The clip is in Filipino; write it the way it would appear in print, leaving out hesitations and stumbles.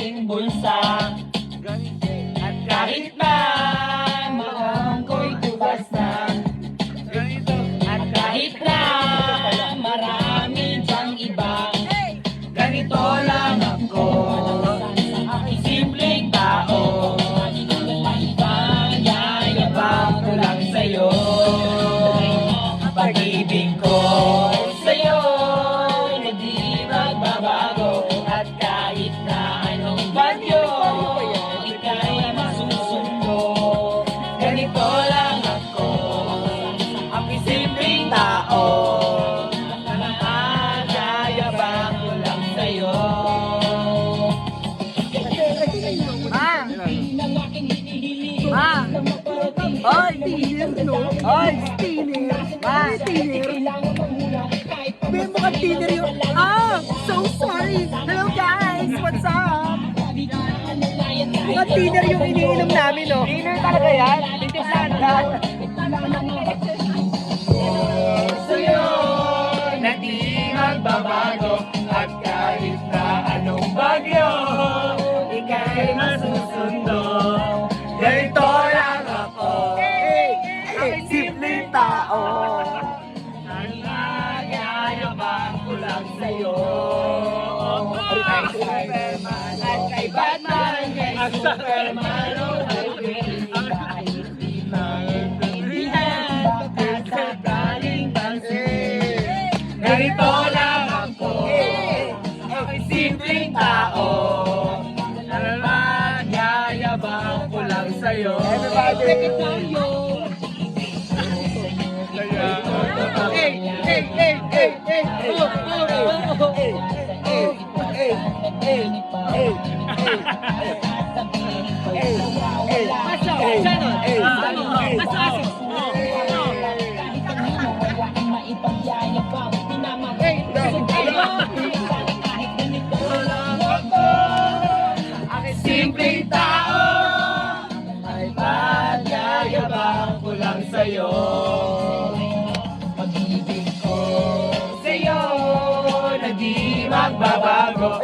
aking bulsa. At kahit na mahang ko'y tugas na, at kahit na marami dyang iba, ganito lang ako, aking simpleng tao. Pag-yayabang ko lang sa'yo, pag-ibig ko sa'yo na di magbabago. At kahit na anong bagyo, ika'y masusundo. Ganito lang ako, aking simpleng tao. Pag-yayabang ko lang sa'yo. Ay, tiner, no? Ay, tiner. Ay, tiner. Sabihin mo ka tiner yun. Ah, so sorry. Hello guys, what's up? Mga tiner yung iniinom namin, no? Tiner talaga yan? Titisan ka? Sa'yo na di magbabago. At kahit na anong bagyo, ika'y masusundo. Ganito lang ako, Aking simpleng tao. nagyayabang ko lang sa'yo. Kay Superman at kay Batman, kay Superman o kay Batman, kahit di maintindihan, baka sakaling pansin. Ganito lang ako, aking simpleng tao. Nagyayabang ko lang sa'yo. Everybody. Simpleng tao, ay pagyayabang ko lang sa'yo. Pag-ibig ko sa'yo na di magbabago.